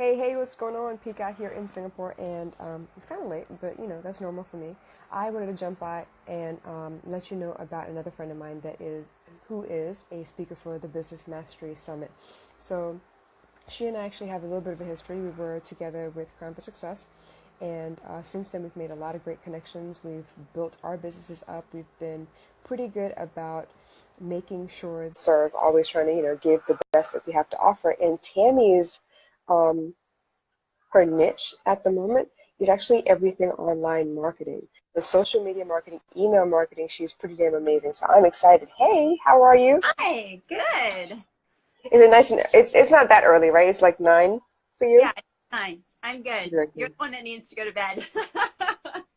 Hey, what's going on? Pika here in Singapore, and it's kind of late, but that's normal for me. I wanted to jump by and let you know about another friend of mine who is a speaker for the Business Mastery Summit. So she and I actually have a little bit of a history. We were together with Crown for Success, and since then we've made a lot of great connections. We've built our businesses up. We've been pretty good about making sure serve, always trying to give the best that we have to offer. And Tammy's um, her niche at the moment is actually everything online marketing. The social media marketing, email marketing, she's pretty damn amazing. So I'm excited. Hey, how are you? Hi, good. Is it nice and it's not that early, right? It's like 9 for you? Yeah, it's fine. I'm good. Very You're good. the one that needs to go to bed.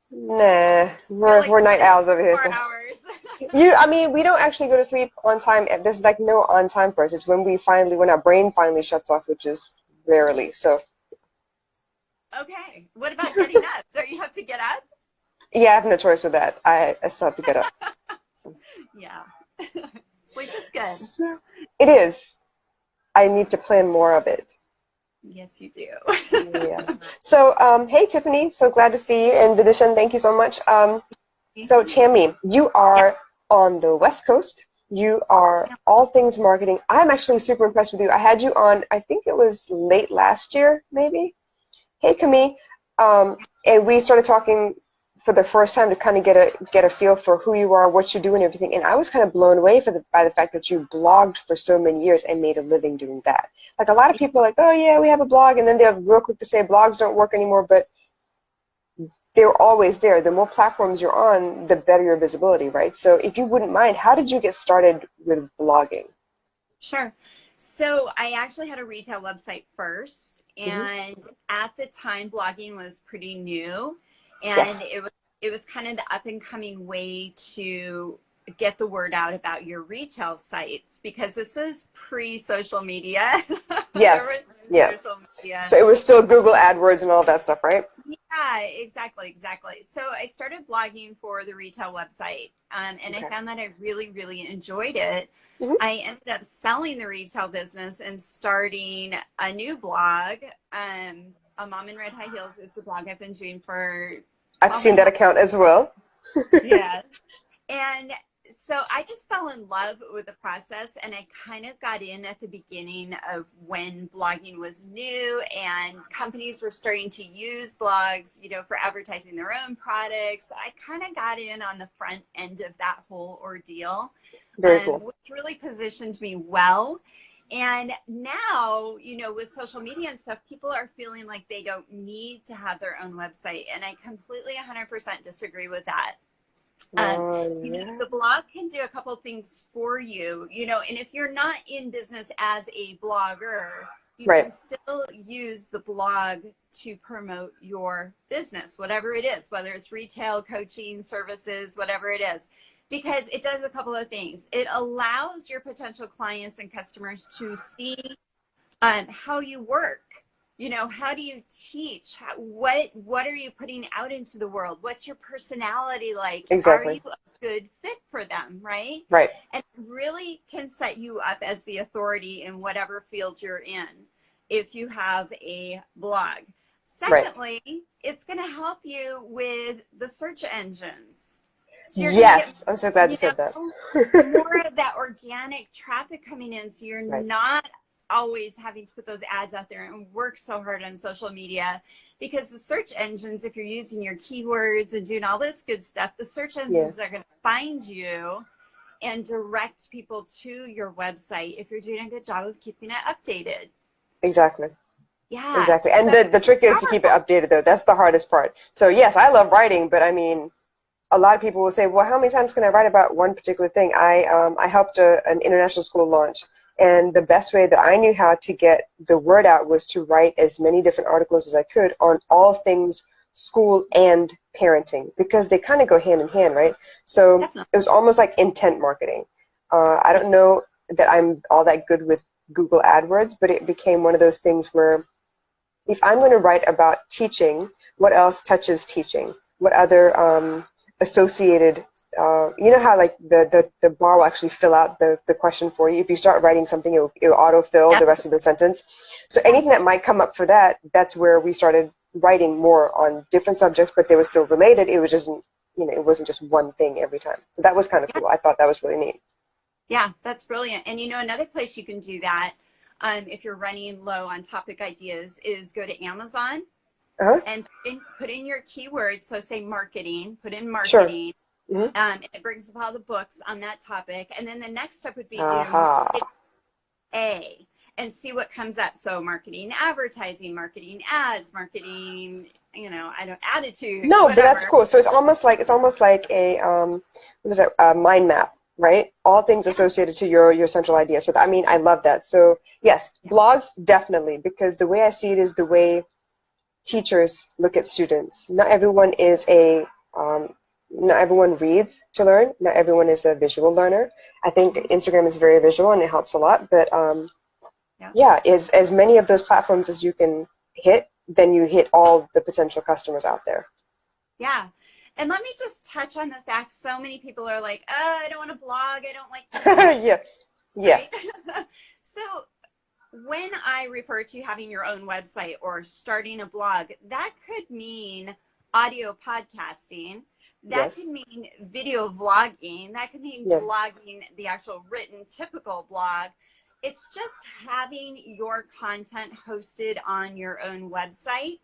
Nah, You're we're like we're night owls over here. 4 hours. I mean, we don't actually go to sleep on time. There's like no on time for us. It's when our brain finally shuts off, which is rarely. So Okay. What about getting up? Don't you have to get up? yeah, I have no choice with that. I still have to get up. So, Yeah. Sleep is good. so it is. I need to plan more of it. Yes, you do. Yeah. So, hey, Tiffany, so glad to see you. And Vidishan, thank you so much. So, Mhm. Tammy, you Yeah. are on the West Coast. You are Yeah. all things marketing. I'm actually super impressed with you. I had you on, I think it was late last year, maybe. Hey, Camille. And we started talking for the first time to kind of get a feel for who you are, what you do, and everything. And I was kind of blown away by the fact that you blogged for so many years and made a living doing that. Like a lot of people are like, oh yeah, we have a blog, and then they're real quick to say blogs don't work anymore, but they're always there. The more platforms you're on, the better your visibility, right? So if you wouldn't mind, how did you get started with blogging? Sure. So I actually had a retail website first, Hmm. and at the time, blogging was pretty new, and Yes. it was kind of the up and coming way to get the word out about your retail sites because this was pre-social media. There Yes. was no Yeah. social media. So it was still Google AdWords and all that stuff, right? Yeah, exactly. So I started blogging for the retail website, and I Okay. found that I really, really enjoyed it. Hmm. I ended up selling the retail business and starting a new blog. A Mom in Red High Heels is the blog I've been doing for I've 12 seen and a that half. account as well. Yes. And so I just fell in love with the process, and I kind of got in at the beginning of when blogging was new and companies were starting to use blogs, for advertising their own products. I kind of got in on the front end of that whole ordeal, Very cool. which really positioned me well. And now, with social media and stuff, people are feeling like they don't need to have their own website. And I completely 100% disagree with that. um, Yeah. the blog can do a couple things for you, and if you're not in business as a blogger, you Right. can still use the blog to promote your business, whatever it is, whether it's retail, coaching, services, whatever it is, because it does a couple of things. It allows your potential clients and customers to see how you work. How do you teach? What are you putting out into the world? What's your personality like? Are Exactly. you a good fit for them, right? Right. And it really can set you up as the authority in whatever field you're in if you have a blog. Right. Secondly, it's going to help you with the search engines. So you're going to get, Yes. I'm so glad you you know, said that. more of that organic traffic coming in, so you're Right. not always having to put those ads out there and work so hard on social media, because the search engines, if you're using your keywords and doing all this good stuff, the search Yeah. engines are going to find you and direct people to your website if you're doing a good job of keeping it updated. Exactly. Yeah, Exactly. And so the it's trick is to keep it powerful. updated though. That's the hardest part. So yes, I love writing, but I mean, a lot of people will say, well, how many times can I write about one particular thing? I helped an international school launch, and the best way that I knew how to get the word out was to write as many different articles as I could on all things school and parenting, because they kind of go hand in hand, right? So Definitely. it was almost like intent marketing. I Yeah. don't know that I'm all that good with Google AdWords, but it became one of those things where if I'm going to write about teaching, what else touches teaching? What other associated you know how like the bar will actually fill out the question for you. If you start writing something, it'll autofill the rest of the sentence. So anything that might come up for that, that's where we started writing more on different subjects, but they were still related. It was just, it wasn't just one thing every time. So that was kind of cool. I thought that was really neat. Yeah, that's brilliant. And another place you can do that, if you're running low on topic ideas, is go to Amazon and put in your keywords. So say marketing, put in marketing. Sure. It brings up all the books on that topic. And then the next step would be do market A and see what comes up. So marketing, advertising, marketing ads, marketing, attitude. No, whatever. But that's cool. So it's almost like a what is that? A mind map, right? All things associated to your central idea. So I love that. So yes, blogs definitely, because the way I see it is the way teachers look at students. Not everyone reads to learn. Not everyone is a visual learner. I think Instagram is very visual and it helps a lot. But as many of those platforms as you can hit, then you hit all the potential customers out there. Yeah. And let me just touch on the fact so many people are like, oh, I don't want to blog. I don't like to. Yeah. Right? So when I refer to having your own website or starting a blog, that could mean audio podcasting. That could mean video vlogging. That could mean blogging, the actual written typical blog. It's just having your content hosted on your own website.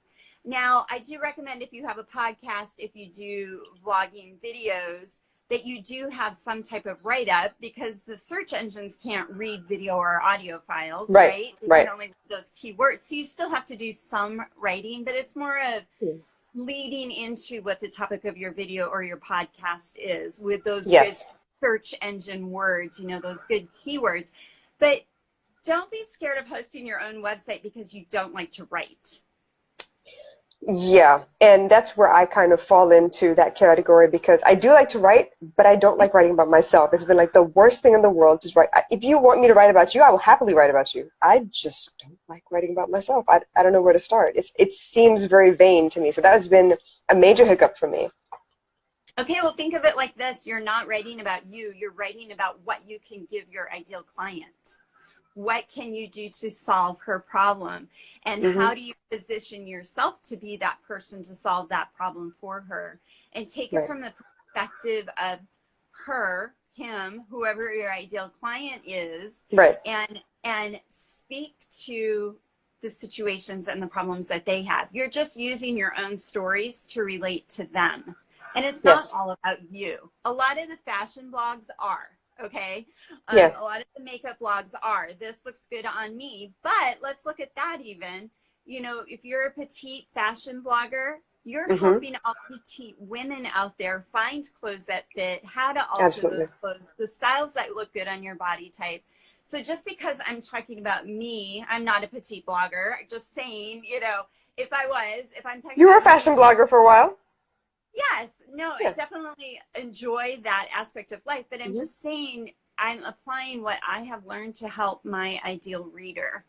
Now, I do recommend if you have a podcast, if you do vlogging videos, that you do have some type of write-up, because the search engines can't read video or audio files, right? They can only read those keywords. So you still have to do some writing, but it's more of leading into what the topic of your video or your podcast is with those good search engine words, those good keywords. But don't be scared of hosting your own website because you don't like to write. Yeah, and that's where I kind of fall into that category, because I do like to write, but I don't like writing about myself. It's been like the worst thing in the world to write. If you want me to write about you, I will happily write about you. I just don't like writing about myself. I don't know where to start. It seems very vain to me. So that has been a major hiccup for me. Okay, well, think of it like this. You're not writing about you. You're writing about what you can give your ideal client. What can you do to solve her problem? And how do you position yourself to be that person to solve that problem for her? And take it from the perspective of her, him, whoever your ideal client is, and speak to the situations and the problems that they have. You're just using your own stories to relate to them. And it's not all about you. A lot of the fashion blogs are. Okay. A lot of the makeup blogs are, this looks good on me, but let's look at that even. If you're a petite fashion blogger, you're helping all petite women out there find clothes that fit, how to alter those clothes, the styles that look good on your body type. So just because I'm talking about me, I'm not a petite blogger. Just saying, if I'm talking You were a fashion blogger for a while. Yes, no, I definitely enjoy that aspect of life, but I'm just saying I'm applying what I have learned to help my ideal reader.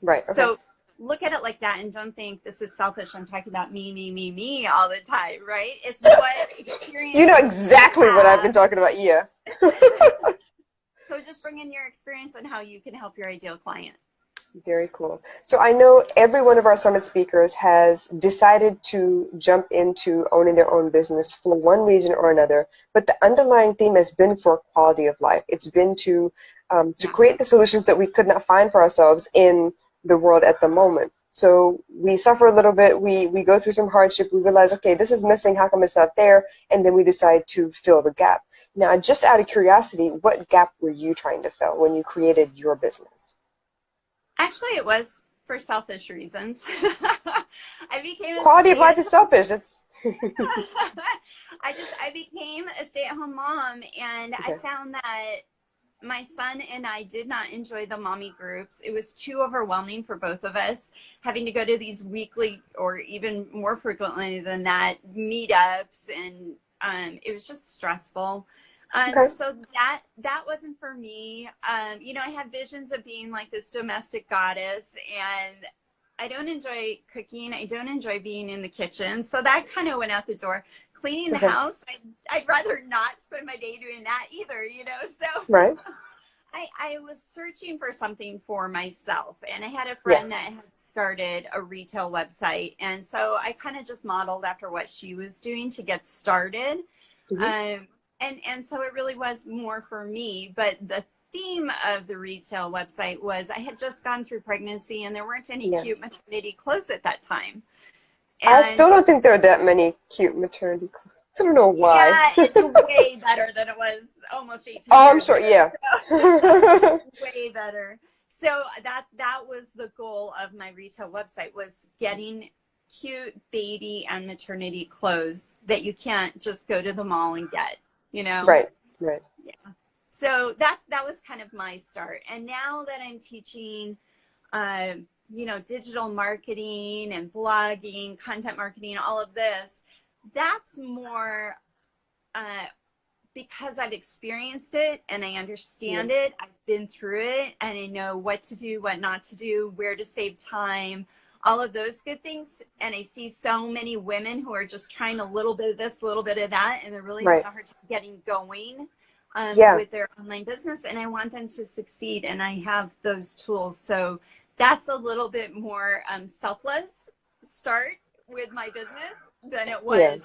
Right. Okay. So look at it like that and don't think this is selfish. I'm talking about me all the time, right? It's what experience. You know exactly what I've been talking about, yeah. So just bring in your experience and how you can help your ideal client. Very cool. So I know every one of our summit speakers has decided to jump into owning their own business for one reason or another, but the underlying theme has been for quality of life. It's been to create the solutions that we could not find for ourselves in the world at the moment. So we suffer a little bit, we go through some hardship, we realize, okay, this is missing, how come it's not there? And then we decide to fill the gap. Now, just out of curiosity, what gap were you trying to fill when you created your business? Actually, it was for selfish reasons. I became quality of life is selfish. It's I became a stay-at-home mom, and I found that my son and I did not enjoy the mommy groups. It was too overwhelming for both of us, having to go to these weekly or even more frequently than that meetups, and it was just stressful. So that wasn't for me. I had visions of being like this domestic goddess, and I don't enjoy cooking. I don't enjoy being in the kitchen. So that kind of went out the door. Cleaning the Uh-huh. house, I'd rather not spend my day doing that either, you know? So Right? I was searching for something for myself. And I had a friend that Yes. had started a retail website. And so I kind of just modeled after what she was doing to get started. Hmm. Um, and so it really was more for me. But the theme of the retail website was I had just gone through pregnancy and there weren't any Yeah. cute maternity clothes at that time. I And still don't think there are that many cute maternity clothes. I don't know why. yeah, it's way better than it was almost 18 Oh, I'm years sure. ago. Yeah. So way better. So that was the goal of my retail website, was getting cute baby and maternity clothes that you can't just go to the mall and get, you know? Right. Right. Yeah. So that was kind of my start. And now that I'm teaching uh, digital marketing and blogging, content marketing, all of this, that's more uh, because I've experienced it and I Yeah. understand it. I've been through it and I know what to do, what not to do, where to save time, all of those good things. And I see so many women who are just trying a little bit of this, a little bit of that, and they're really having Right. a hard time getting going Yeah. with their online business. And I want them to succeed. And I have those tools. So that's a little bit more selfless start with my business than it Yeah. was,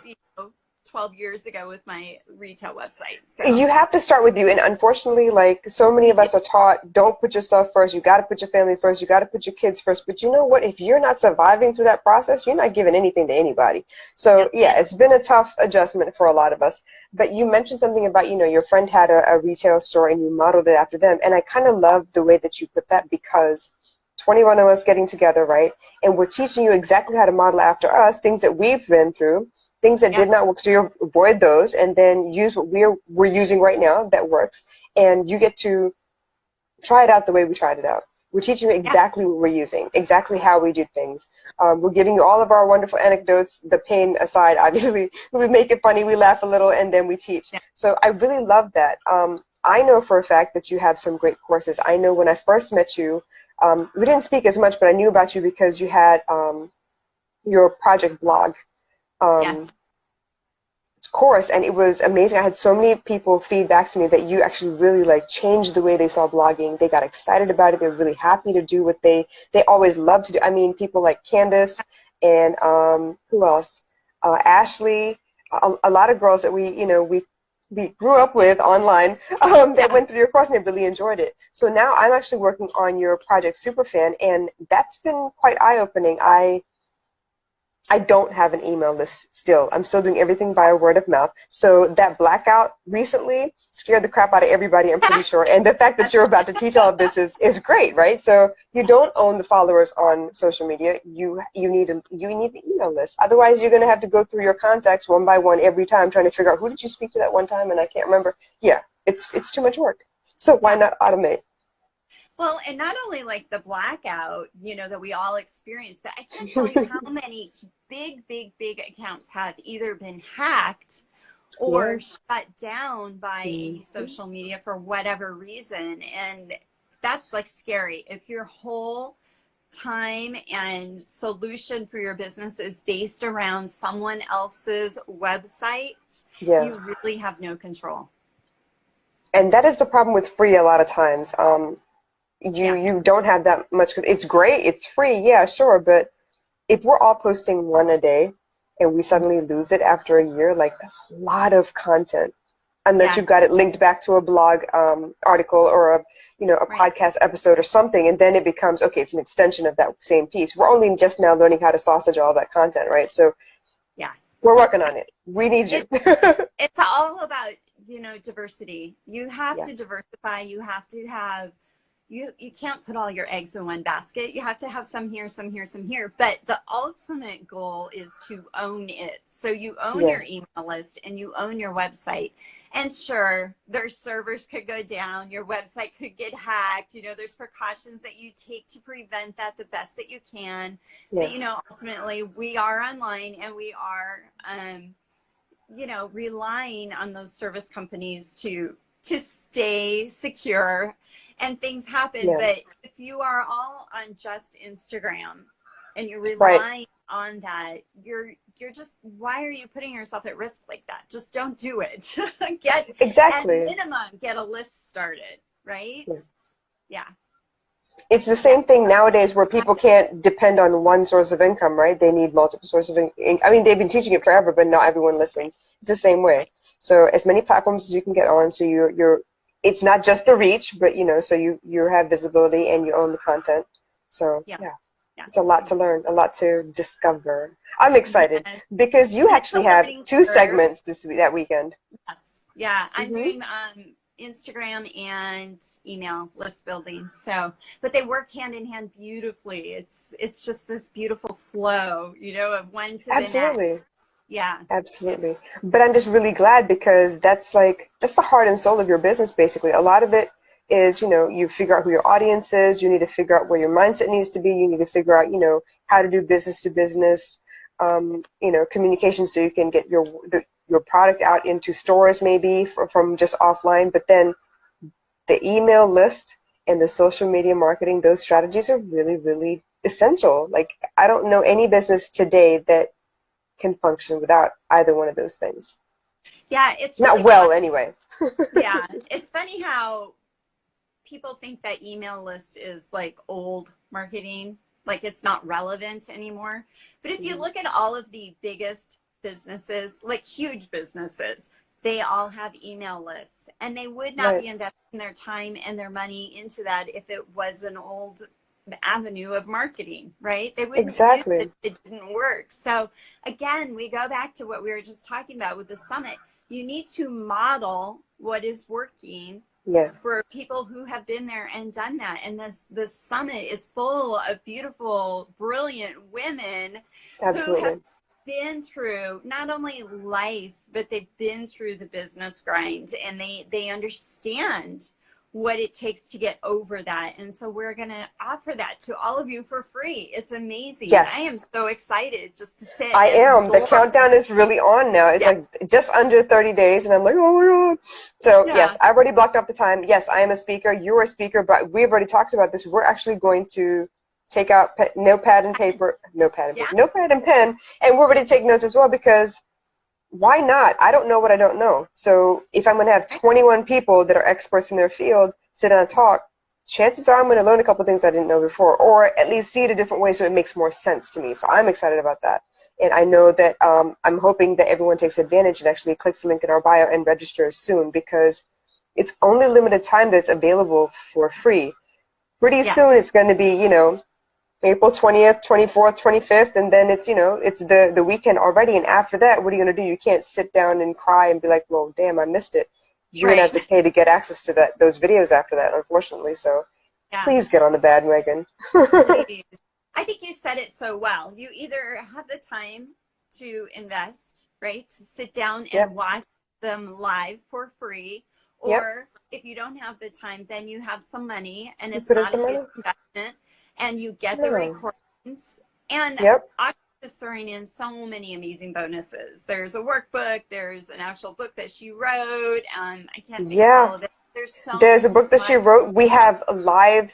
12 years ago with my retail website. So You have to start with you, and unfortunately, like so many you of do. us are taught, don't put yourself first. You got to put your family first. You got to put your kids first. But you know what? If you're not surviving through that process, you're not giving anything to anybody. So Yep. yeah, it's been a tough adjustment for a lot of us. But you mentioned something about, your friend had a retail store and you modeled it after them. And I kind of love the way that you put that, because 21 of us getting together, right? And we're teaching you exactly how to model after us, things that we've been through, things that Yeah. did not work. So you avoid those and then use what we're using right now that works. And you get to try it out the way we tried it out. We're teaching you Yeah. exactly what we're using, exactly how we do things. We're giving you all of our wonderful anecdotes, the pain aside, obviously. We make it funny, we laugh a little, and then we teach. Yeah. So I really love that. I know for a fact that you have some great courses. I know when I first met you, we didn't speak as much, but I knew about you because you had your project blog um, Yes. course, and it was amazing. I had so many people feedback to me that you actually really like changed the way they saw blogging. They got excited about it. They're really happy to do what they always love to do. I mean, people like Candace and who else? Ashley, a lot of girls that we grew up with online that Yeah. went through your course and they really enjoyed it. So now I'm actually working on your Project Superfan, and that's been quite eye-opening. I don't have an email list still. I'm still doing everything by word of mouth. So that blackout recently scared the crap out of everybody, I'm pretty sure. And the fact that That's you're about to teach all of this is great, right? So you don't own the followers on social media. You need the email list. Otherwise, you're going to have to go through your contacts one by one every time trying to figure out who did you speak to that one time and I can't remember. Yeah, it's too much work. So why yeah. not automate? Well, and not only like the blackout, that we all experienced, but I can't tell you how many big accounts have either been hacked Yeah. or shut down by a Mhm. social media for whatever reason. And that's like scary. If your whole time and solution for your business is based around someone else's website, Yeah. you really have no control. And that is the problem with free a lot of times. You Yeah. you don't have that much. It's great, it's free, yeah, sure, but if we're all posting one a day and we suddenly lose it after a year, like that's a lot of content. Unless you've Yes. got it linked back to a blog article or a Right. podcast episode or something, and then it becomes okay. It's an extension of that same piece. We're only just now learning how to sausage all that content, right? So Yeah. we're working on it. We need you. It, it's all about, diversity. You have Yeah, to diversify. You have to have, you can't put all your eggs in one basket. You have to have some here, some here, some here. But the ultimate goal is to own it. So you own yeah, your email list and you own your website. And sure, their servers could go down. Your website could get hacked. There's precautions that you take to prevent that the best that you can. But, yeah, ultimately we are online and we are, relying on those service companies to stay secure, and things happen. yeah. But if you are all on just Instagram, and you're Right. relying on that, you're just, why are you putting yourself at risk like that? Just don't do it. Get, at Exactly. minimum, get a list started, right? Yeah. Yeah. It's the Yes. same thing nowadays where people can't depend on one source of income, right? They need multiple sources of income. I mean, they've been teaching it forever, but not everyone listens. It's the same way. So as many platforms as you can get on, so it's not just the reach, but so you have visibility and you own the content. So Yeah. yeah, Yeah. it's a lot to learn, a lot to discover. I'm excited Yes. because you And it's actually a have learning two curve. segments that weekend. Yes. Yeah. I'm Hmm. doing Instagram and email list building. So, but they work hand in hand beautifully. It's just this beautiful flow, of one to the next. Absolutely. Yeah. Yeah. Absolutely. But I'm just really glad because that's the heart and soul of your business basically. A lot of it is, you figure out who your audience is, you need to figure out where your mindset needs to be, you need to figure out, how to do business to business, communication so you can get your product out into stores maybe from just offline, but then the email list and the social media marketing, those strategies are really, really essential. Like I don't know any business today that can function without either one of those things. Yeah. It's Not really fun. well, anyway. Yeah. It's funny how people think that email list is like old marketing, like it's not relevant anymore. But if you Mhm. look at all of the biggest businesses, like huge businesses, they all have email lists, and they would not Right. be investing their time and their money into that if it was an old avenue of marketing, right? They wouldn't use it. Exactly. It didn't work. So again, we go back to what we were just talking about with the summit. You need to model what is working Yeah. for people who have been there and done that. And this summit is full of beautiful, brilliant women who have Absolutely. been through not only life, but they've been through the business grind, and they understand what it takes to get over that. And so we're going to offer that to all of you for free. It's amazing. I am Yes. so excited just to sit I and am. The absorb. countdown is really on now. It's Yeah. like just under 30 days, and I'm like, oh my God. So, yes, Yeah. I've already blocked off the time. Yes, I am a speaker. You're a speaker, but we've already talked about this. We're actually going to take out notepad and pen, and we're ready to take notes as well because why not? I don't know what I don't know. So if I'm going to have 21 people that are experts in their field sit down and talk, chances are I'm going to learn a couple of things I didn't know before, or at least see it a different way so it makes more sense to me. So I'm excited about that. And I know that I'm hoping that everyone takes advantage and actually clicks the link in our bio and registers soon because it's only limited time that's available for free. Pretty soon Yes. it's going to be, April 20th, 24th, 25th, and then it's the weekend already. And after that, what are you going to do? You can't sit down and cry and be like, well, damn, I missed it. You're going to have Right. to pay to get access to those videos after that, unfortunately. So Yeah. please get on the bandwagon. Please. I think you said it so well. You either have the time to invest, right? To sit down and Yep, watch them live for free, yep. or if you don't have the time, then you have some money and You it's put in not a some huge money? investment, and you get the No. recordings. And Yep. I'm just throwing in so many amazing bonuses. There's a workbook, there's an actual book that she wrote, and I can't think of Yeah. all of it. There's There's so a book that she much. wrote. We have a live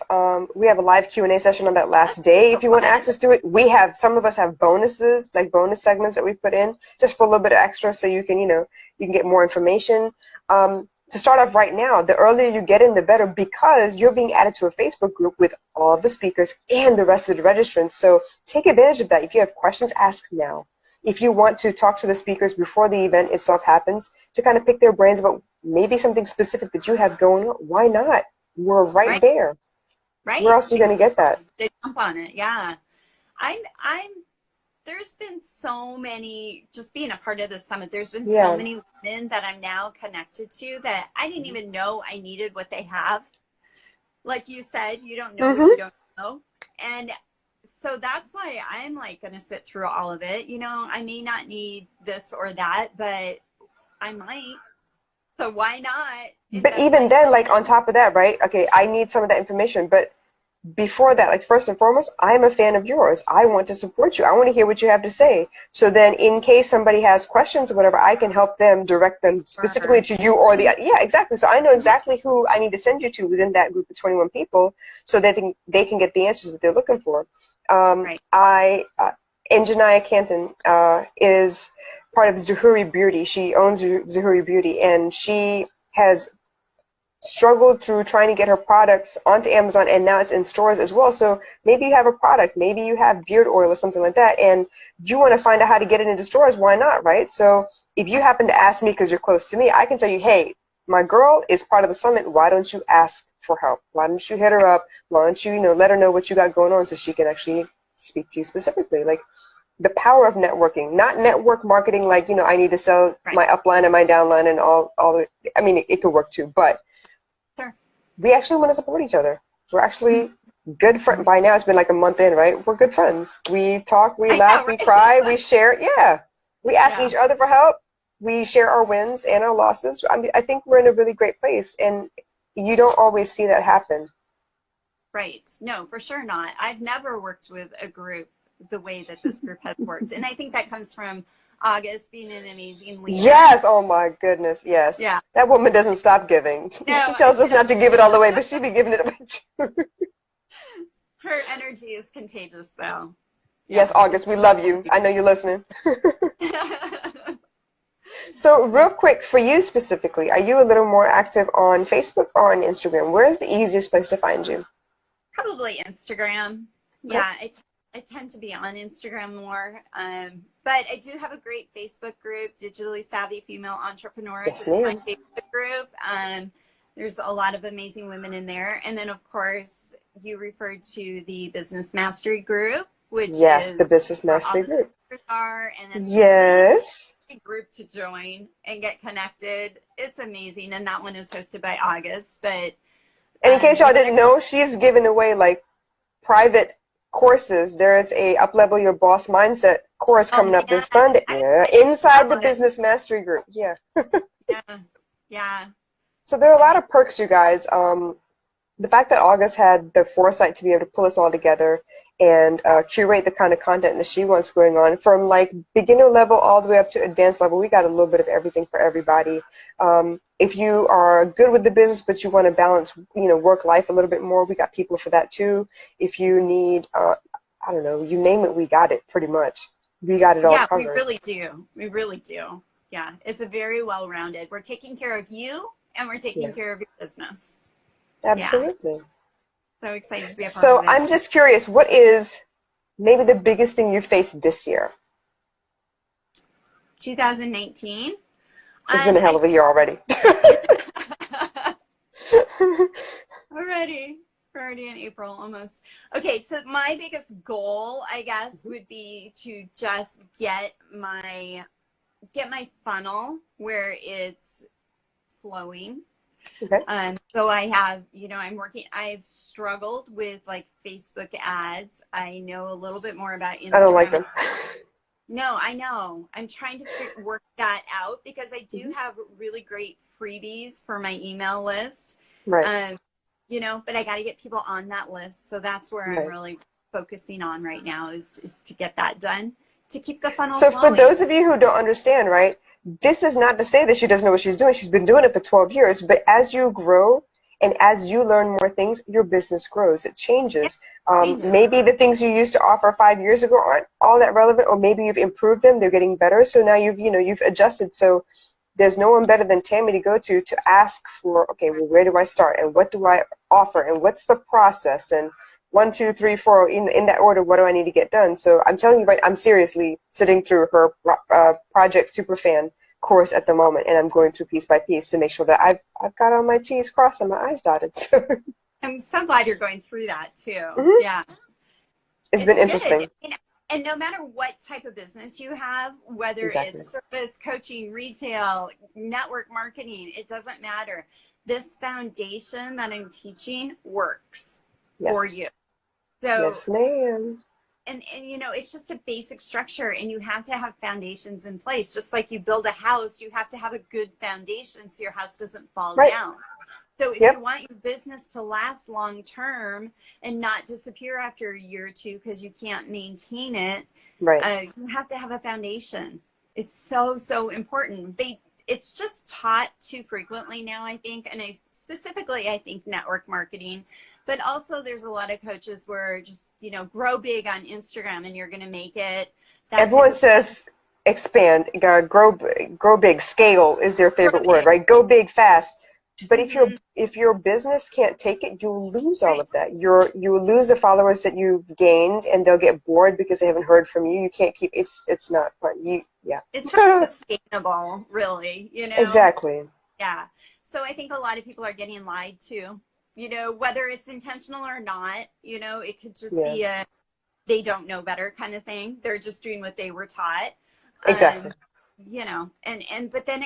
Q&A session on that last day if So you want fun. access to it. Some of us have bonuses, like bonus segments that we put in just for a little bit of extra so you can get more information. To start off right now, the earlier you get in, the better because you're being added to a Facebook group with all of the speakers and the rest of the registrants. So take advantage of that. If you have questions, ask now. If you want to talk to the speakers before the event itself happens to kind of pick their brains about maybe something specific that you have going on, why not? We're right Right. there. Where Right. else are you going to get that? They jump on it. Yeah. I'm there's been so many, just being a part of the summit, there's been so Yeah. many women that I'm now connected to that I didn't even know I needed what they have. Like you said, you don't know what you Mm-hmm. don't know. And so that's why I'm like going to sit through all of it. I may not need this or that, but I might. So why not But invest even my then, like time? on top of that, right? Okay, I need some of that information, but before that, like first and foremost, I'm a fan of yours. I want to support you. I want to hear what you have to say. So then in case somebody has questions or whatever, I can help them direct them specifically to you or the, yeah, exactly. So I know exactly who I need to send you to within that group of 21 people so that they can get the answers that they're looking for. Right. Anjaniah Canton is part of Zuhuri Beauty. She owns Zuhuri Beauty, and she has struggled through trying to get her products onto Amazon, and now it's in stores as well. So maybe you have a product, maybe you have beard oil or something like that, and you want to find out how to get it into stores. Why not, right? So if you happen to ask me because you're close to me, I can tell you, hey, my girl is part of the summit. Why don't you ask for help? Why don't you hit her up? Why don't you, let her know what you got going on so she can actually speak to you specifically? Like, the power of networking, not network marketing like, I need to sell my upline and my downline and all the, I mean, it could work too, but we actually want to support each other. We're actually good friends. By now, it's been like a month in, right? We're good friends. We talk, we laugh, we cry, we share. Yeah. We ask each other for help. We share our wins and our losses. I mean, I think we're in a really great place, and you don't always see that happen. Right. No, for sure not. I've never worked with a group the way that this group has worked. And I think that comes from August being an amazing leader. Yes. Oh my goodness. Yes. Yeah. That woman doesn't stop giving. No, she tells us not to give it all away, but she be giving it away too. Her energy is contagious, though. Yes, August, we love you. I know you're listening. So real quick, for you specifically, are you a little more active on Facebook or on Instagram? Where's the easiest place to find you? Probably Instagram. Yeah, I tend to be on Instagram more. But I do have a great Facebook group, Digitally Savvy Female Entrepreneurs. Yes, it's my Facebook group. There's a lot of amazing women in there. And then, of course, you referred to the Business Mastery group, which is the Business Mastery group. And then yes. a group to join and get connected. It's amazing. And that one is hosted by August. But and in case y'all didn't know, she's giving away like private courses. There is a Up-Level Your Boss Mindset course coming up this Sunday. Yeah, inside the Business Mastery group. Yeah. Yeah. So there are a lot of perks, you guys. The fact that August had the foresight to be able to pull us all together and curate the kind of content that she wants going on, from like beginner level all the way up to advanced level, we got a little bit of everything for everybody. If you are good with the business but you want to balance, work life a little bit more, we got people for that too. If you need, I don't know, you name it, we got it pretty much. We got it all covered. Yeah, we really do. We really do. Yeah, it's a very well-rounded. We're taking care of you and we're taking care of your business. Absolutely. Yeah. So excited to be a part of it. So I'm just curious, what is maybe the biggest thing you faced this year? 2019. It's been a hell of a year already. We're already in April almost. Okay, so my biggest goal, I guess, would be to just get my funnel where it's flowing. Okay. So I have, I've struggled with like Facebook ads. I know a little bit more about Instagram. I don't like them. No, I know. I'm trying to work that out because I do have really great freebies for my email list. Right. But I got to get people on that list. So that's where I'm really focusing on right now is to get that done, to keep the funnel flowing. For those of you who don't understand, right, this is not to say that she doesn't know what she's doing. She's been doing it for 12 years. But as you grow and as you learn more things, your business grows. It changes. Maybe the things you used to offer 5 years ago aren't all that relevant, or maybe you've improved them. They're getting better. So now you've adjusted. So there's no one better than Tammy to go to ask for, okay, well, where do I start? And what do I offer? And what's the process? And 1, 2, 3, 4, in that order, what do I need to get done? So I'm telling you, right, I'm seriously sitting through her Project Superfan course at the moment, and I'm going through piece by piece to make sure that I've got all my T's crossed and my I's dotted. I'm so glad you're going through that too. Yeah. It's been interesting. And no matter what type of business you have, whether it's service, coaching, retail, network marketing, it doesn't matter. This foundation that I'm teaching works for you. So, yes, ma'am. And it's just a basic structure, and you have to have foundations in place. Just like you build a house, you have to have a good foundation so your house doesn't fall down. So if you want your business to last long term and not disappear after a year or two because you can't maintain it, right. you have to have a foundation. It's so, so important. It's just taught too frequently now, I think, and specifically, I think network marketing, but also there's a lot of coaches where just, grow big on Instagram and you're going to make it. Everyone says expand, grow big, scale is their favorite word, right? Go big fast. But if your business can't take it, you'll lose all of that. You lose the followers that you've gained, and they'll get bored because they haven't heard from you. You can't keep it's not fun. It's not sustainable, really. Exactly. Yeah. So I think a lot of people are getting lied to. Whether it's intentional or not. It could just be they don't know better kind of thing. They're just doing what they were taught. Exactly. But then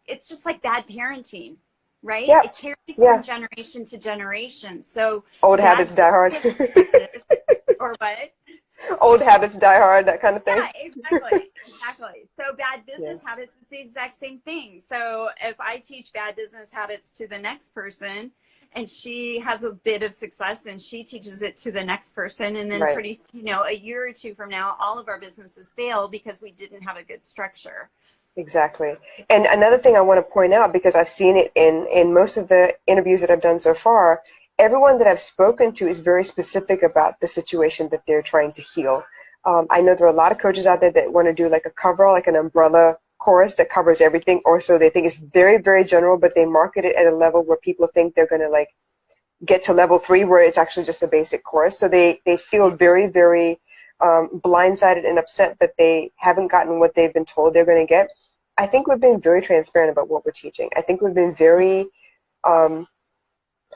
it's just like bad parenting. Right? Yeah. It carries from generation to generation. So old habits die hard. Or what? Old habits die hard, that kind of thing. Yeah, exactly. So bad business habits is the exact same thing. So if I teach bad business habits to the next person and she has a bit of success and she teaches it to the next person, and then pretty, a year or two from now, all of our businesses fail because we didn't have a good structure. Exactly. And another thing I want to point out, because I've seen it in most of the interviews that I've done so far, everyone that I've spoken to is very specific about the situation that they're trying to heal. I know there are a lot of coaches out there that want to do like a coverall, like an umbrella course that covers everything, or so they think it's very, very general, but they market it at a level where people think they're going to like get to level 3, where it's actually just a basic course. So they feel very, very blindsided and upset that they haven't gotten what they've been told they're going to get. I think we've been very transparent about what we're teaching. I think we've been very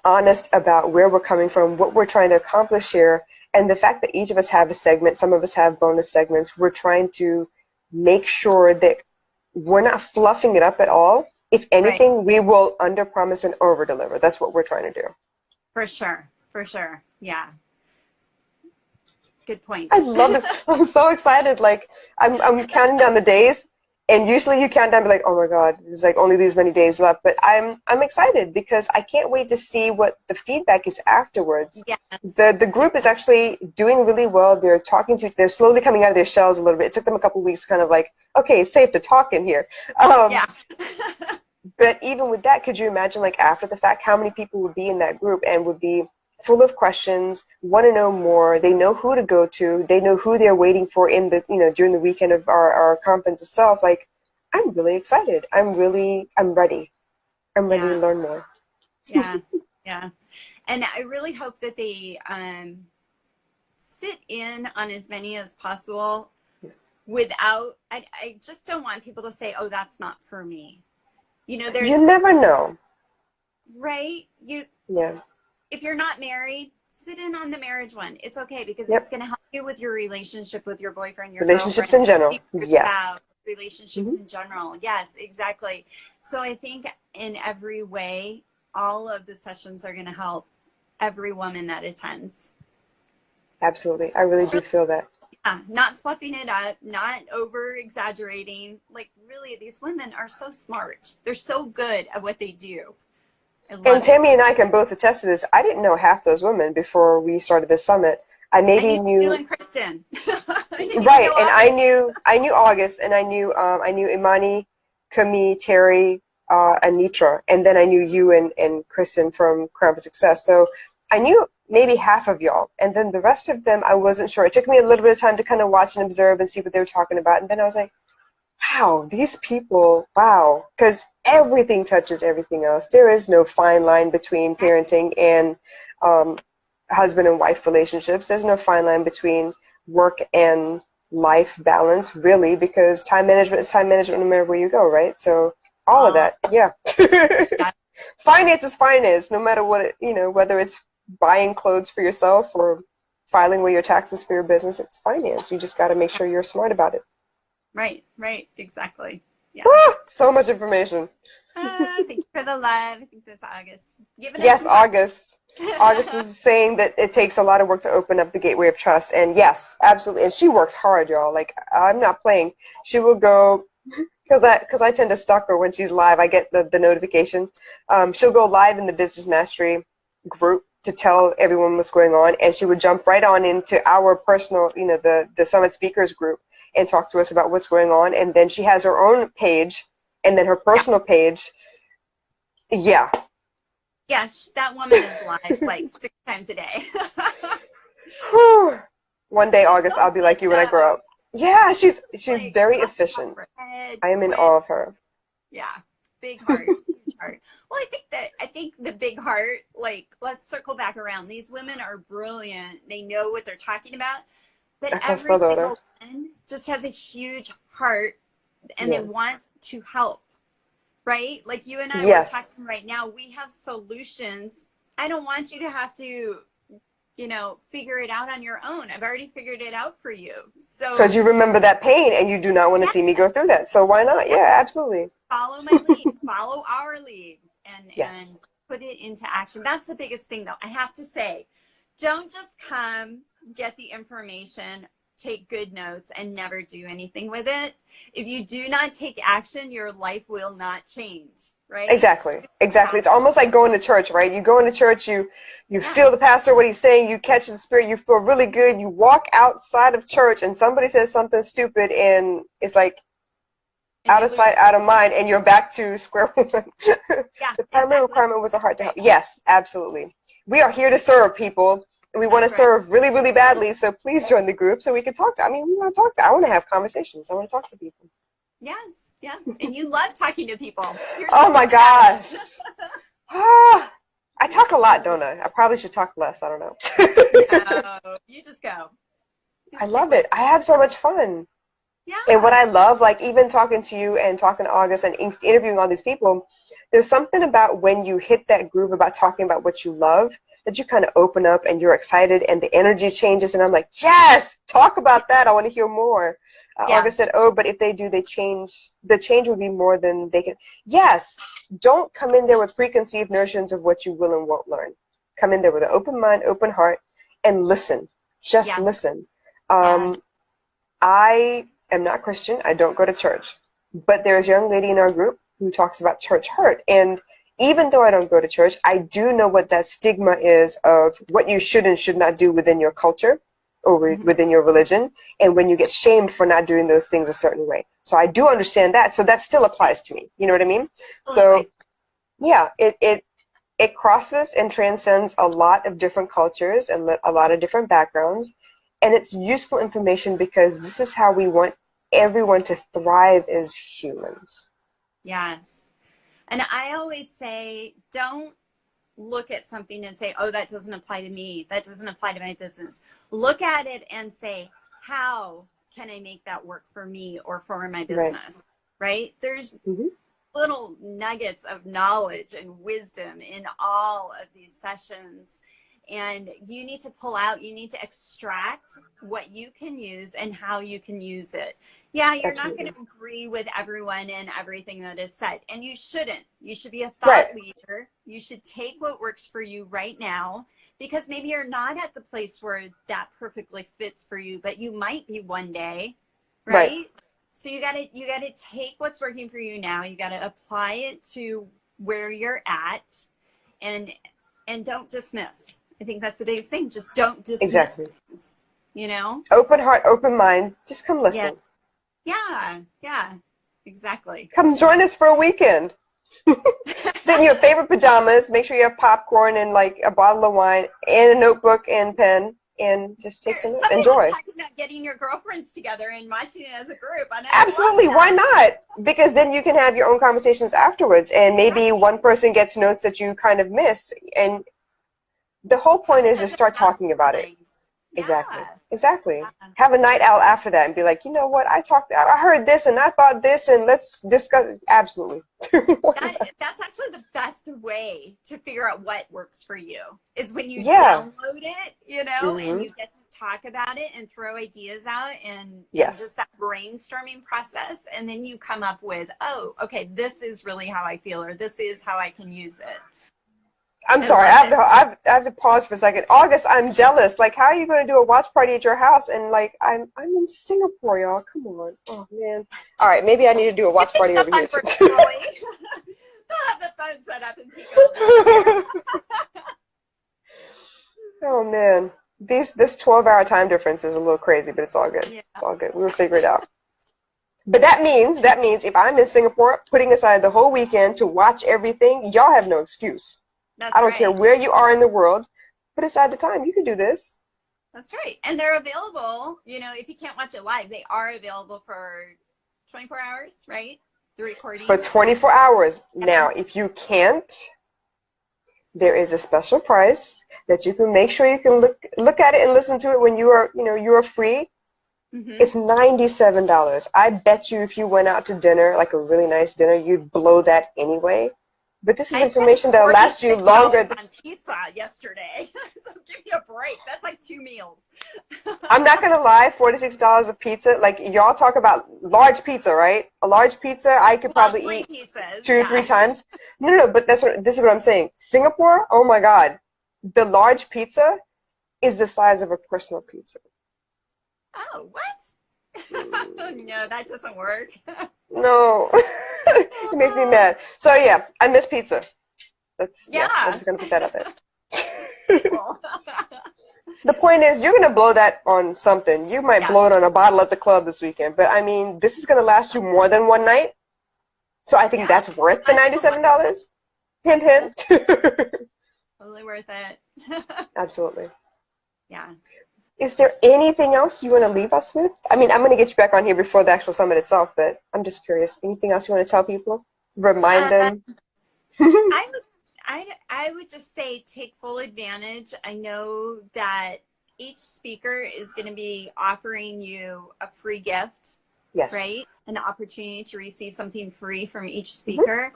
honest about where we're coming from, what we're trying to accomplish here, and the fact that each of us have a segment, some of us have bonus segments. We're trying to make sure that we're not fluffing it up at all. If anything, we will under-promise and over-deliver. That's what we're trying to do. For sure. Yeah. Good point. I love this. I'm so excited. Like, I'm counting down the days. And usually you count down, be like, oh my God, there's like only these many days left. But I'm excited because I can't wait to see what the feedback is afterwards. Yes. The group is actually doing really well. They're slowly coming out of their shells a little bit. It took them a couple of weeks, kind of like, okay, it's safe to talk in here. But even with that, could you imagine, like, after the fact, how many people would be in that group and would be full of questions, want to know more. They know who to go to. They know who they're waiting for in the, during the weekend of our conference itself. Like, I'm really excited. I'm ready. I'm ready to learn more. Yeah. And I really hope that they sit in on as many as possible without, I just don't want people to say, oh, that's not for me. You never know. Right? If you're not married, sit in on the marriage one. It's okay because it's going to help you with your relationship with your boyfriend, your relationships girlfriend, in general. Yes. Relationships in general. Yes, exactly. So I think in every way, all of the sessions are going to help every woman that attends. Absolutely. I really do feel that. Yeah, not fluffing it up, not over exaggerating. Like, really, these women are so smart. They're so good at what they do. And Tammy and I can both attest to this. I didn't know half those women before we started the summit. I knew you and Kristen. Right, and I knew August, and I knew Imani, Kami, Terry, Anitra, and then I knew you and Kristen from Crown of Success. So I knew maybe half of y'all, and then the rest of them I wasn't sure. It took me a little bit of time to kind of watch and observe and see what they were talking about, and then I was like, wow, these people, wow, because everything touches everything else. There is no fine line between parenting and husband and wife relationships. There's no fine line between work and life balance, really, because time management is time management no matter where you go, right? So all of that, yeah. Finance is finance, no matter what, whether it's buying clothes for yourself or filing away your taxes for your business, it's finance. You just got to make sure you're smart about it. Right, exactly. Yeah. So much information. Thank you for the love. I think that's August. Yes, August. August is saying that it takes a lot of work to open up the gateway of trust. And yes, absolutely. And she works hard, y'all. Like, I'm not playing. She will go, because I tend to stalk her when she's live. I get the notification. She'll go live in the Business Mastery group to tell everyone what's going on, and she would jump right on into our personal, the Summit Speakers group and talk to us about what's going on. And then she has her own page, and then her personal page. Yeah. Yeah, that woman is live like 6 times a day. One day, She's August, so I'll be like good, you when I grow though. up. Yeah, she's Like, very off the top efficient. of her head, I am in quick. awe of her. Yeah, big heart, huge heart. Well, I think the big heart, like, let's circle back around. These women are brilliant. They know what they're talking about, but Across every for the single other. one just has a huge heart, and they Yeah. want to help, right? Like you and I were Yes. talking right now. We have solutions. I don't want you to have to, figure it out on your own. I've already figured it out for you. Because So you remember that pain and you do not want to yeah, see me go through that. So why not? yeah, Yeah, absolutely. follow my lead, follow our lead, and Yes. put it into action. That's the biggest thing, though. I have to say, don't just come, get the information, take good notes, and never do anything with it. If you do not take action, your life will not change, right? Exactly. Exactly. It's almost like going to church, right? You go into church, you Yeah, feel the pastor, what he's saying, you catch the spirit, you feel really good, you walk outside of church and somebody says something stupid and it's like and out you of lose sight, it. out of mind, and you're back to square one. Yeah, The primary exactly. requirement was a heart to help. Right. Yes, absolutely. We are here to serve people, and we want to That's right. serve really, really badly, so please join the group so we can talk to, we want to talk to, I want to have conversations. I want to talk to people. Yes, yes. And you love talking to people. You're Oh so my good at gosh. it. Ah, I talk a lot, don't I? I probably should talk less. I don't know. No, you just go. I Just stick love with it. it. I have so much fun. And what Yeah. I love, like even talking to you and talking to August and interviewing all these people, there's something about when you hit that groove about talking about what you love that you kind of open up and you're excited and the energy changes. And I'm like, yes, talk about that. I want to hear more. August Yes. said, oh, but if they do, they change. The change would be more than they can. Yes, don't come in there with preconceived notions of what you will and won't learn. Come in there with an open mind, open heart, and listen. Just Yes. listen. Yes. I am not Christian. I don't go to church. But there's a young lady in our group who talks about church hurt. And even though I don't go to church, I do know what that stigma is of what you should and should not do within your culture or within your religion, and when you get shamed for not doing those things a certain way. So I do understand that. So that still applies to me. You know what I mean? So Absolutely. yeah, it crosses and transcends a lot of different cultures and a lot of different backgrounds. And it's useful information because this is how we want everyone to thrive as humans. Yes. And I always say, don't look at something and say, oh, that doesn't apply to me. That doesn't apply to my business. Look at it and say, how can I make that work for me or for my Right. business? Right? There's Mm-hmm. little nuggets of knowledge and wisdom in all of these sessions. And you need to pull out, you need to extract what you can use and how you can use it. Yeah, you're not going Absolutely. to agree with everyone and everything that is said. And you shouldn't. You should be a Right. thought leader. You should take what works for you right now, because maybe you're not at the place where that perfectly fits for you, but you might be one day, Right. right? So you gotta take what's working for you now. You gotta apply it to where you're at, and don't dismiss. I think that's the biggest thing. Just don't dismiss Exactly. things. You know? Open heart, open mind. Just come Yeah. listen. Yeah. Yeah. Exactly. Come join us for a weekend. Sit in your favorite pajamas. Make sure you have popcorn and like a bottle of wine and a notebook and pen, and just take some notes. Somebody was Enjoy. talking about getting your girlfriends together and watching it as a group, and I love Absolutely. Why that. not? Because then you can have your own conversations afterwards, and maybe Right. one person gets notes that you kind of miss. And the whole point is just As a start talking about it. mastermind. Exactly. Yeah. Exactly. Yeah. Have a night out after that and be like, you know what? I heard this and I thought this, and let's discuss. Absolutely. Why not? That's actually the best way to figure out what works for you, is when you Yeah. download it, and Mm-hmm. you get to talk about it and throw ideas out, and Yes. just that brainstorming process. And then you come up with, oh, okay, this is really how I feel, or this is how I can use it. I'm I sorry, love it. I have to pause for a second. August, I'm jealous. Like, how are you going to do a watch party at your house? And like, I'm in Singapore, y'all. Come on. Oh man. All right, maybe I need to do a You watch can party jump over on here too. virtually. They'll have the phone set up and people will be there. Oh man, this 12-hour time difference is a little crazy, but it's all good. Yeah, It's all good. We will figure it out. But that means if I'm in Singapore, putting aside the whole weekend to watch everything, y'all have no excuse. I that's don't care right. where you are in the world. Put aside the time. You can do this. That's right. And they're available, you know, if you can't watch it live, they are available for 24 hours, right? The It's for recording. 24 hours. Yeah. Now, if you can't, there is a special price that you can make sure you can look at it and listen to it when you are free. Mm-hmm. It's $97. I bet you if you went out to dinner, like a really nice dinner, you'd blow that anyway. But this is I spent information that'll last you $46 longer. on pizza yesterday. So give me a break. That's like 2 meals. I'm not gonna lie, $46 a pizza. Like y'all talk about large pizza, right? A large pizza I could Well, probably 3 eat pizzas. two or three Yeah. times. No, but this is what I'm saying. Singapore, oh my God, the large pizza is the size of a personal pizza. Oh, what? No, that doesn't work. No, it makes me mad. So yeah, I miss pizza. I'm Yeah. just gonna put that out there. Cool. The point is, you're gonna blow that on something. You might Yes. blow it on a bottle at the club this weekend, but I mean, this is gonna last you more than one night. So I think Yeah. that's worth the Last you a month. $97. Hint, hint. Totally worth it. Absolutely. Yeah. Is there anything else you want to leave us with? I mean, I'm going to get you back on here before the actual summit itself, but I'm just curious. Anything else you want to tell people? Remind Uh, them? I would just say take full advantage. I know that each speaker is going to be offering you a free gift, Yes. right? An opportunity to receive something free from each Mm-hmm. speaker.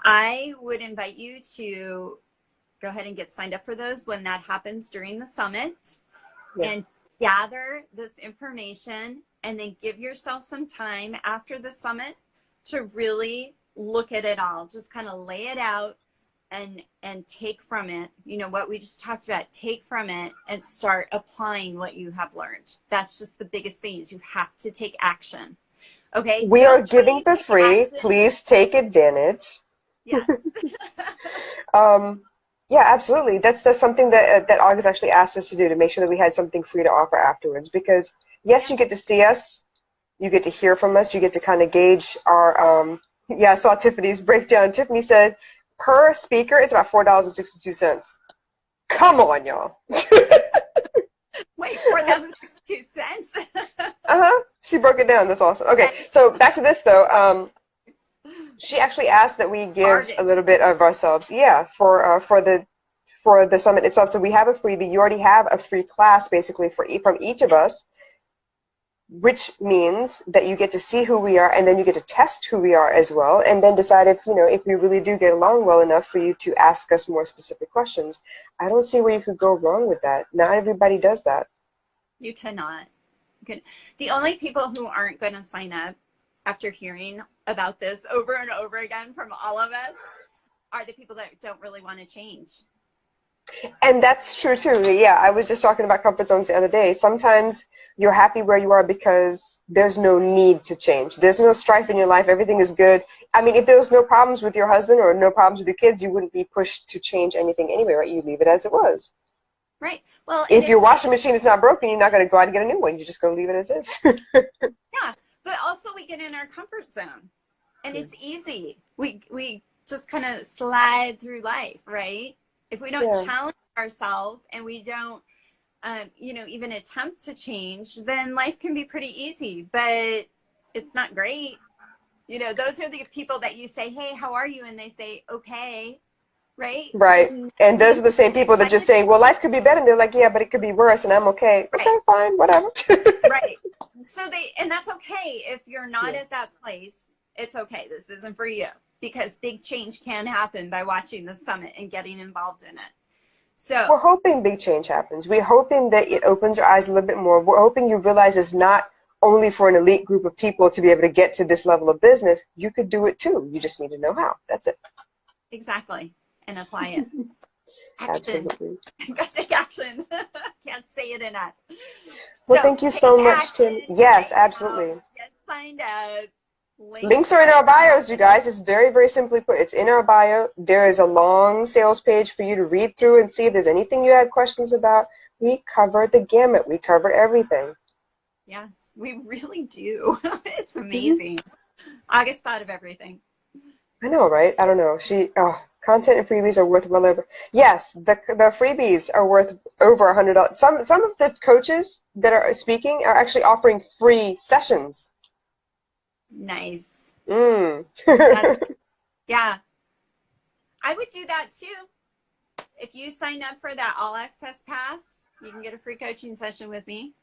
I would invite you to go ahead and get signed up for those when that happens during the summit, Yeah. and gather this information, and then give yourself some time after the summit to really look at it all. Just kind of lay it out and take from it, you know, what we just talked about. Take from it and start applying what you have learned. That's just the biggest thing, is you have to take action. Okay, We are don't try giving to for take free. action. Please take advantage. Yes. Um, yeah, absolutely. That's something that August actually asked us to do, to make sure that we had something free to offer afterwards. Because yes, Yeah. you get to see us, you get to hear from us, you get to kind of gauge our. Yeah, I saw Tiffany's breakdown. Tiffany said per speaker it's about $4.62. Come on, y'all. Wait, 4,062 cents. Uh-huh. She broke it down. That's awesome. Okay, That's so back to this though. She actually asked that we give a bargain. little bit of ourselves. Yeah, for the summit itself. So we have a freebie. You already have a free class basically from each of us, which means that you get to see who we are, and then you get to test who we are as well, and then decide if we really do get along well enough for you to ask us more specific questions. I don't see where you could go wrong with that. Not everybody does that. You cannot. The only people who aren't going to sign up after hearing about this over and over again from all of us are the people that don't really want to change. And that's true too. Yeah, I was just talking about comfort zones the other day. Sometimes you're happy where you are because there's no need to change. There's no strife in your life. Everything is good. I mean, if there was no problems with your husband or no problems with your kids, you wouldn't be pushed to change anything anyway, right? You leave it as it was. Right. Well, and If it's your just, washing machine is not broken, you're not going to go out and get a new one. You're just going to leave it as is. yeah, but also we get in our comfort zone, and it's easy. We just kind of slide through life, right? If we don't Yeah. challenge ourselves and we don't, even attempt to change, then life can be pretty easy, but it's not great. You know, those are the people that you say, hey, how are you? And they say, okay, right? Right. And those are the same people that just Second, say, well, life could be better. And they're like, yeah, but it could be worse. And I'm okay. right. Okay, fine, whatever. Right. And that's okay. If you're not Yeah. at that place, it's okay. This isn't for you, because big change can happen by watching the summit and getting involved in it. So We're hoping big change happens. We're hoping that it opens your eyes a little bit more. We're hoping you realize it's not only for an elite group of people to be able to get to this level of business. You could do it too. You just need to know how. That's it. exactly. And apply it. Action. Absolutely. Go take action. Can't say it enough. Well, So thank you take so much, Tim. action Yes, right now. absolutely. Get signed up. Links Links are are in in our the bios, you comments. guys. It's very, very simply put. It's in our bio. There is a long sales page for you to read through and see if there's anything you have questions about. We cover the gamut. We cover everything. Yes, we really do. It's Hmm. amazing. August thought of everything. I know, right? I don't know. Content and freebies are worth well over. Yes, the freebies are worth over $100. Some of the coaches that are speaking are actually offering free sessions. Nice. Mm. That's, yeah, I would do that too. If you sign up for that all access pass, you can get a free coaching session with me.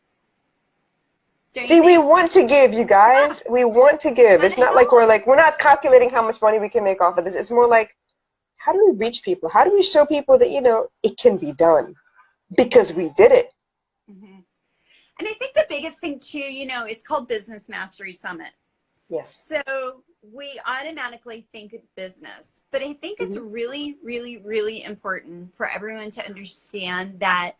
Don't you See, we think? want to give, you Yeah, guys. We want to give. want It's to not like help. we're not calculating how much money we can make off of this. It's more like, how do we reach people? How do we show people that, it can be done because we did it? Mm-hmm. And I think the biggest thing too, it's called Business Mastery Summit. Yes. So we automatically think business, but I think it's Hmm. really, really, really important for everyone to understand that,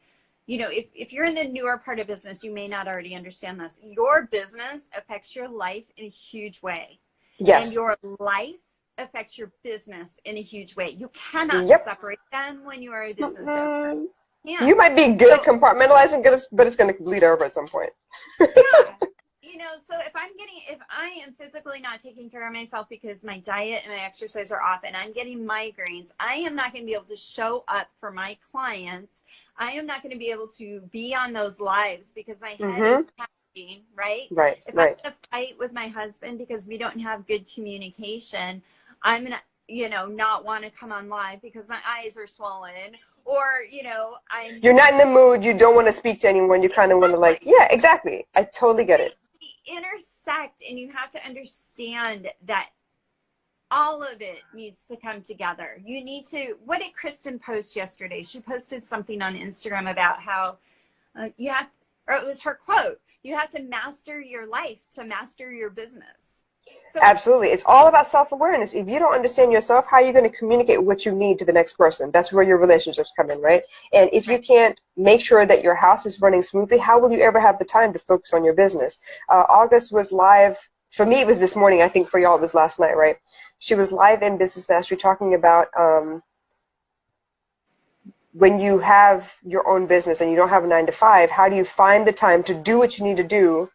if you're in the newer part of business, you may not already understand this. Your business affects your life in a huge way, and Yes. your life affects your business in a huge way. You cannot Yep. separate them when you are a business owner. Mm-mm. Yeah. You might be good at So compartmentalizing, but it's going to bleed over at some point. yeah, so if I am physically not taking care of myself because my diet and my exercise are off and I'm getting migraines, I am not going to be able to show up for my clients. I am not going to be able to be on those lives because my head Hmm. is pounding, right? Right, If I'm right. in a fight with my husband because we don't have good communication, I'm going to, not want to come on live because my eyes are swollen, or, I'm You're not in the mood. You don't want to speak to anyone. You kind of want to exactly. yeah, exactly. I So totally get it. they intersect, and you have to understand that all of it needs to come together. You need to, what did Kristen post yesterday? She posted something on Instagram about how you have, or it was her quote, you have to master your life to master your business. So, Absolutely. It's all about self-awareness. If you don't understand yourself, how are you going to communicate what you need to the next person? That's where your relationships come in, right? And if you right. can't make sure that your house is running smoothly, how will you ever have the time to focus on your business? August was live. For me, it was this morning. I think for y'all, it was last night, right? She was live in Business Mastery talking about when you have your own business and you don't have a 9 to 5, how do you find the time to do what you need to do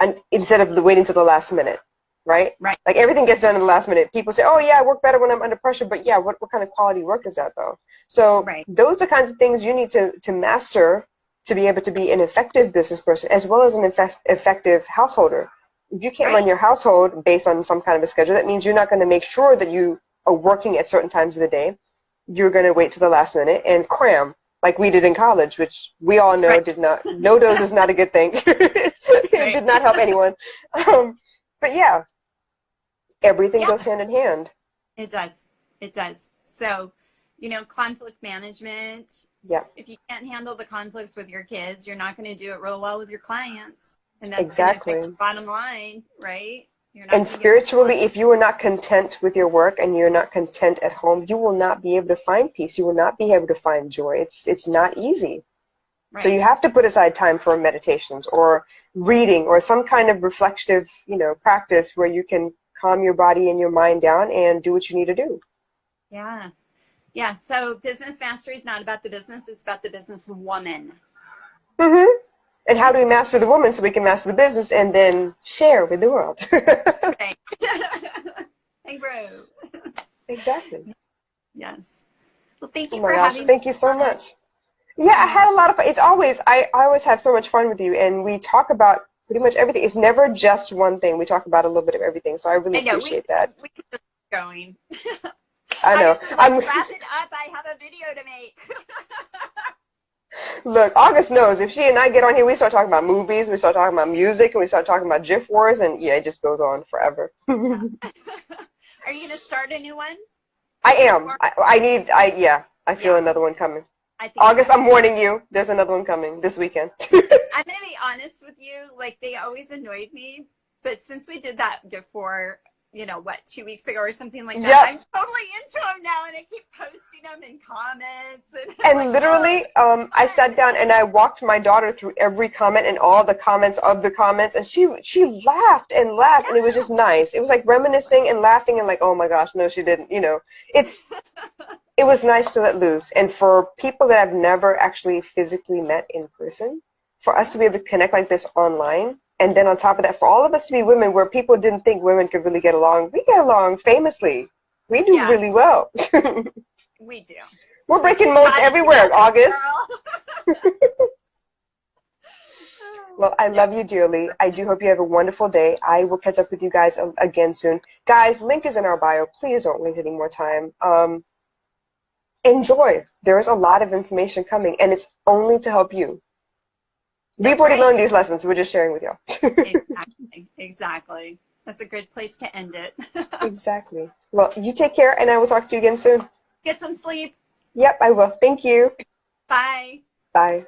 and instead of waiting till the last minute, right? Right. Like everything gets done in the last minute. People say, oh yeah, I work better when I'm under pressure, but yeah, what kind of quality work is that though? So Right. those are kinds of things you need to master to be able to be an effective business person as well as an effective householder. If you can't run Right. your household based on some kind of a schedule, that means you're not going to make sure that you are working at certain times of the day. You're going to wait to the last minute and cram like we did in college, which we all know Right. did not, no dose is not a good thing. It Right. did not help anyone. But yeah, everything Yeah, goes hand in hand. it does. It does. So, conflict management. Yeah, If you can't handle the conflicts with your kids, you're not going to do it real well with your clients. And that's going to affect exactly. your bottom line, right? You're not And going to get what you want. spiritually, if you are not content with your work and you're not content at home, you will not be able to find peace. You will not be able to find joy. It's not easy. So Right. you have to put aside time for meditations or reading or some kind of reflective, practice where you can calm your body and your mind down and do what you need to do. Yeah. Yeah. So business mastery is not about the business. It's about the business woman. Hmm. And how Yeah. do we master the woman so we can master the business and then share with the world? Right. And grow. Exactly. Yes. Well, thank Oh you my for gosh, having me thank you so on. much. Yeah, I Yeah. had a lot of fun. I always have so much fun with you, and we talk about pretty much everything. It's never just one thing. We talk about a little bit of everything, so I really I know we appreciate that. we can just keep going. I know. August is like, wrap it up. I have a video to make. Look, August knows if she and I get on here, we start talking about movies, we start talking about music, and we start talking about GIF wars, and yeah, it just goes on forever. Yeah. Are you going to start a new one? I A gift am. form? Yeah, I feel Yeah, another one coming. I think so August, I'm too. warning you. There's another one coming this weekend. I'm going to be honest with you. Like, they always annoyed me. But since we did that before, you know, what, 2 weeks ago or something like that. Yep. I'm totally into them now, and I keep posting them in comments. And, And like, literally, I sat down and I walked my daughter through every comment and all the comments of the comments, and she laughed and laughed, and it was just nice. It was like reminiscing and laughing and like, oh my gosh, no, she didn't. You know, it was nice to let loose. And for people that I've never actually physically met in person, for us to be able to connect like this online, and then on top of that, for all of us to be women where people didn't think women could really get along, we get along famously. We do really well. We do. We're breaking modes everywhere, together, August. Well, I Yeah. love you dearly. I do hope you have a wonderful day. I will catch up with you guys again soon. Guys, link is in our bio. Please don't waste any more time. Enjoy. There is a lot of information coming, and it's only to help you. We've already learned these lessons. We're just sharing with y'all. Exactly. That's a good place to end it. Exactly. Well, you take care, and I will talk to you again soon. Get some sleep. Yep, I will. Thank you. Bye. Bye.